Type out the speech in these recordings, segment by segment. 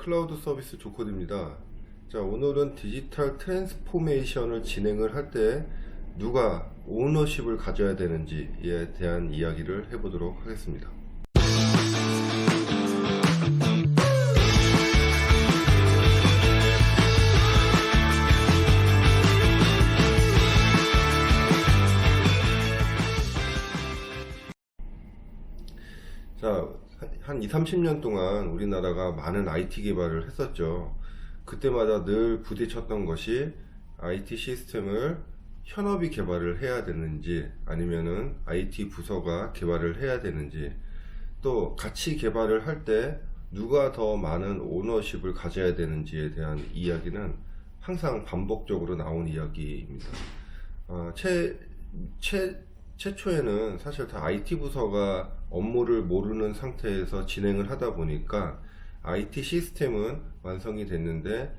클라우드 서비스 조코드입니다. 자, 오늘은 디지털 트랜스포메이션을 진행을 할 때 누가 오너십을 가져야 되는지에 대한 이야기를 해보도록 하겠습니다. 자, 한 2, 30년 동안 우리나라가 많은 IT 개발을 했었죠. 그때마다 늘 부딪혔던 것이 IT 시스템을 현업이 개발을 해야 되는지 아니면은 IT 부서가 개발을 해야 되는지, 또 같이 개발을 할 때 누가 더 많은 오너십을 가져야 되는지에 대한 이야기는 항상 반복적으로 나온 이야기입니다. 최초에는 사실 다 IT 부서가 업무를 모르는 상태에서 진행을 하다 보니까 IT 시스템은 완성이 됐는데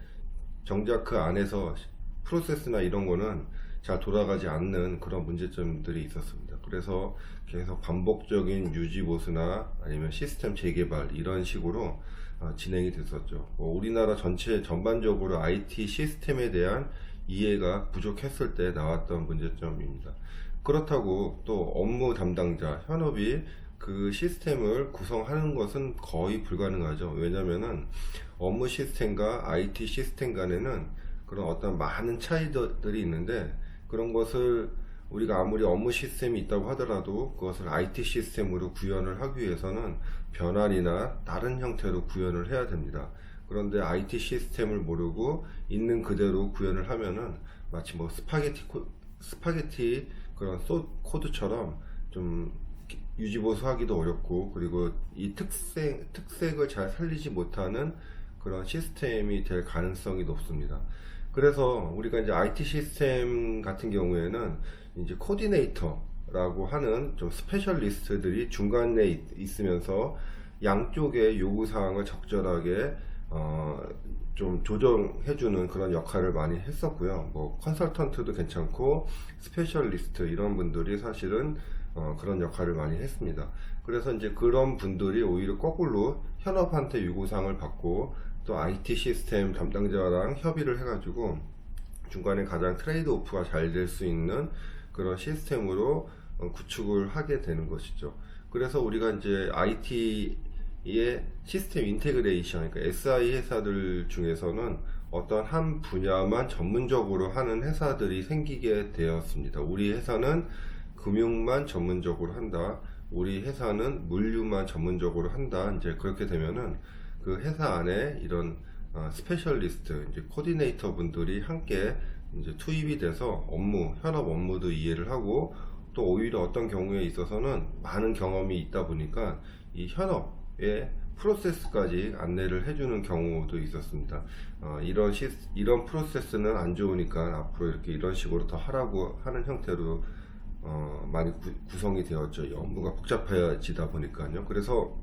정작 그 안에서 프로세스나 이런 거는 잘 돌아가지 않는 그런 문제점들이 있었습니다. 그래서 계속 반복적인 유지보수나 아니면 시스템 재개발 이런 식으로 진행이 됐었죠. 우리나라 전반적으로 IT 시스템에 대한 이해가 부족했을 때 나왔던 문제점입니다. 그렇다고 또 업무 담당자, 현업이 그 시스템을 구성하는 것은 거의 불가능하죠. 왜냐면은 업무 시스템과 IT 시스템 간에는 그런 어떤 많은 차이들이 있는데, 그런 것을 우리가 아무리 업무 시스템이 있다고 하더라도 그것을 IT 시스템으로 구현을 하기 위해서는 변환이나 다른 형태로 구현을 해야 됩니다. 그런데 IT 시스템을 모르고 있는 그대로 구현을 하면은 마치 뭐 스파게티 그런 코드처럼 좀 유지보수하기도 어렵고, 그리고 이 특색을 잘 살리지 못하는 그런 시스템이 될 가능성이 높습니다. 그래서 우리가 이제 IT 시스템 같은 경우에는 이제 코디네이터라고 하는 좀 스페셜리스트들이 중간에 있으면서 양쪽의 요구사항을 적절하게 좀 조정해주는 그런 역할을 많이 했었고요. 뭐 컨설턴트도 괜찮고 스페셜리스트 이런 분들이 사실은 그런 역할을 많이 했습니다. 그래서 이제 그런 분들이 오히려 거꾸로 현업한테 요구사항을 받고 또 IT 시스템 담당자랑 협의를 해가지고 중간에 가장 트레이드 오프가 잘 될 수 있는 그런 시스템으로 구축을 하게 되는 것이죠. 그래서 우리가 이제 IT의 시스템 인테그레이션, 그러니까 SI 회사들 중에서는 어떤 한 분야만 전문적으로 하는 회사들이 생기게 되었습니다. 우리 회사는 금융만 전문적으로 한다, 우리 회사는 물류만 전문적으로 한다. 이제 그렇게 되면은 그 회사 안에 이런 스페셜리스트, 이제 코디네이터 분들이 함께 이제 투입이 돼서 현업 업무도 이해를 하고, 또 오히려 어떤 경우에 있어서는 많은 경험이 있다 보니까 이 현업의 프로세스까지 안내를 해주는 경우도 있었습니다. 이런 프로세스는 안 좋으니까 앞으로 이런 식으로 더 하라고 하는 형태로 많이 구성이 되었죠. 이 업무가 복잡해지다 보니까요. 그래서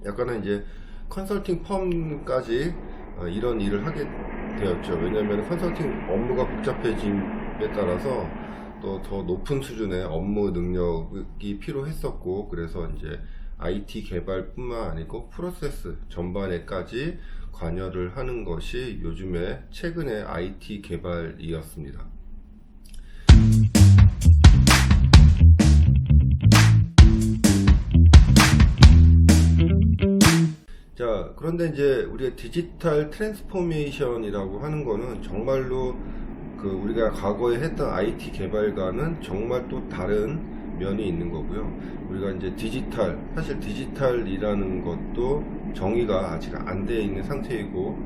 약간은 이제 컨설팅 펌까지 이런 일을 하게 되었죠. 왜냐하면 컨설팅 업무가 복잡해짐에 따라서 또 더 높은 수준의 업무 능력이 필요했었고, 그래서 이제 IT 개발뿐만 아니고 프로세스 전반에까지 관여를 하는 것이 요즘에 최근의 IT 개발이었습니다. 자, 그런데 이제 우리가 디지털 트랜스포메이션이라고 하는 거는 정말로 우리가 과거에 했던 IT 개발과는 정말 또 다른 면이 있는 거고요. 우리가 이제 사실 디지털이라는 것도 정의가 아직 안 되어 있는 상태이고,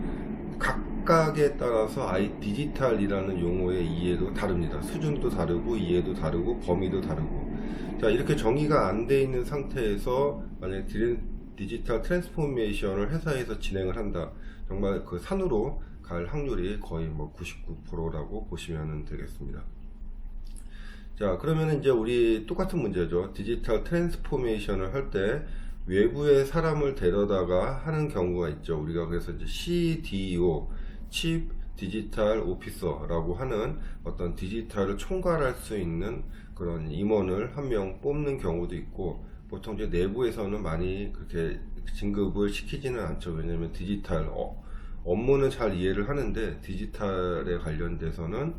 각각에 따라서 디지털이라는 용어의 이해도 다릅니다. 수준도 다르고 이해도 다르고 범위도 다르고. 자, 이렇게 정의가 안 되어 있는 상태에서 만약 디지털 트랜스포메이션을 회사에서 진행을 한다, 정말 그 산으로 갈 확률이 거의 뭐 99%라고 보시면 되겠습니다. 자, 그러면 이제 우리 똑같은 문제죠. 디지털 트랜스포메이션을 할 때 외부의 사람을 데려다가 하는 경우가 있죠. 우리가 그래서 이제 CDO, Chief Digital Officer라고 하는 어떤 디지털을 총괄할 수 있는 그런 임원을 한 명 뽑는 경우도 있고, 보통 이제 내부에서는 많이 그렇게 진급을 시키지는 않죠. 왜냐면 디지털 업무는 잘 이해를 하는데 디지털에 관련돼서는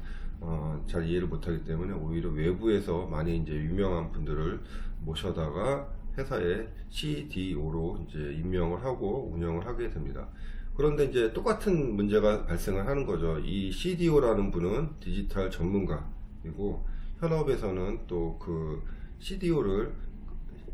잘 이해를 못하기 때문에 오히려 외부에서 많이 이제 유명한 분들을 모셔다가 회사의 CDO로 이제 임명을 하고 운영을 하게 됩니다. 그런데 이제 똑같은 문제가 발생을 하는 거죠. 이 CDO라는 분은 디지털 전문가이고 현업에서는 또 그 CDO를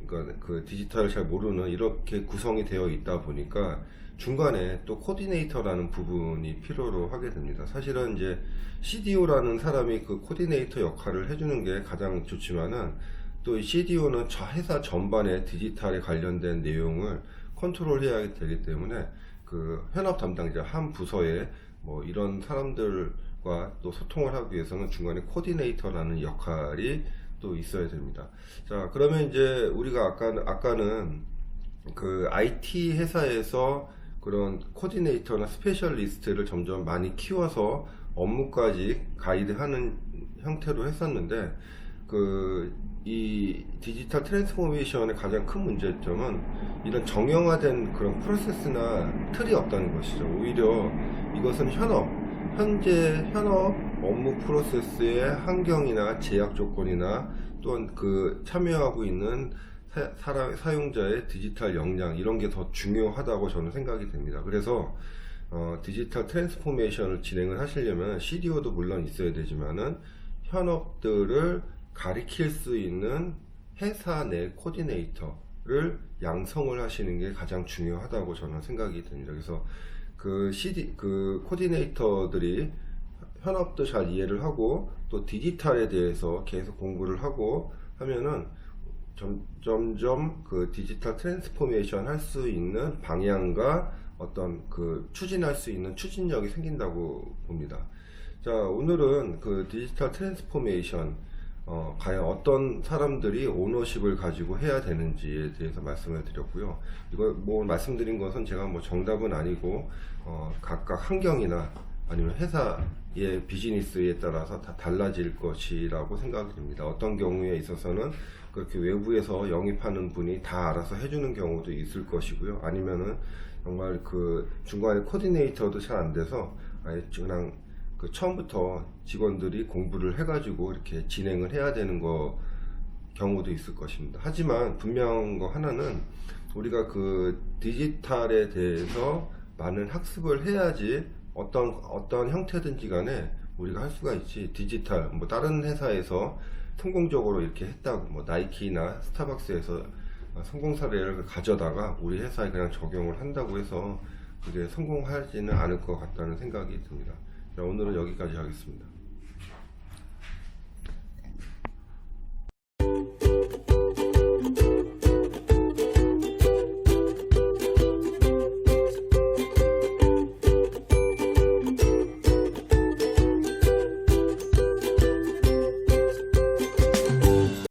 그러니까 그 디지털을 잘 모르는 이렇게 구성이 되어 있다 보니까 중간에 또 코디네이터라는 부분이 필요로 하게 됩니다. 사실은 이제 CDO라는 사람이 그 코디네이터 역할을 해주는 게 가장 좋지만은 또 이 CDO는 저 회사 전반의 디지털에 관련된 내용을 컨트롤해야 되기 때문에 그 현업 담당자 한 부서에 뭐 이런 사람들과 또 소통을 하기 위해서는 중간에 코디네이터라는 역할이 또 있어야 됩니다. 자, 그러면 이제 우리가 아까는 그 IT 회사에서 그런 코디네이터나 스페셜리스트를 점점 많이 키워서 업무까지 가이드하는 형태로 했었는데 이 디지털 트랜스포메이션의 가장 큰 문제점은 이런 정형화된 그런 프로세스나 틀이 없다는 것이죠. 오히려 이것은 현재 현업 업무 프로세스의 환경이나 제약 조건이나 또한 그 참여하고 있는 사용자의 디지털 역량 이런 게 더 중요하다고 저는 생각이 됩니다. 그래서 디지털 트랜스포메이션을 진행을 하시려면 CDO도 물론 있어야 되지만은 현업들을 가리킬 수 있는 회사 내 코디네이터를 양성을 하시는 게 가장 중요하다고 저는 생각이 됩니다. 그래서 그 코디네이터들이 현업도 잘 이해를 하고 또 디지털에 대해서 계속 공부를 하고 하면은 점점 그 디지털 트랜스포메이션 할 수 있는 방향과 어떤 그 추진할 수 있는 추진력이 생긴다고 봅니다. 자, 오늘은 그 디지털 트랜스포메이션 과연 어떤 사람들이 오너십을 가지고 해야 되는지에 대해서 말씀을 드렸고요. 이거 뭐 말씀드린 것은 제가 뭐 정답은 아니고 각각 환경이나 아니면 회사의 비즈니스에 따라서 다 달라질 것이라고 생각이 듭니다. 어떤 경우에 있어서는 그렇게 외부에서 영입하는 분이 다 알아서 해주는 경우도 있을 것이고요. 아니면은 정말 그 중간에 코디네이터도 잘 안 돼서 아예 그냥 그 처음부터 직원들이 공부를 해가지고 이렇게 진행을 해야 되는 경우도 있을 것입니다. 하지만 분명한 거 하나는 우리가 그 디지털에 대해서 많은 학습을 해야지 어떤 형태든지 간에 우리가 할 수가 있지. 디지털 뭐 다른 회사에서 성공적으로 이렇게 했다고 뭐 나이키나 스타벅스에서 성공 사례를 가져다가 우리 회사에 그냥 적용을 한다고 해서 그게 성공하지는 않을 것 같다는 생각이 듭니다. 자, 오늘은 여기까지 하겠습니다.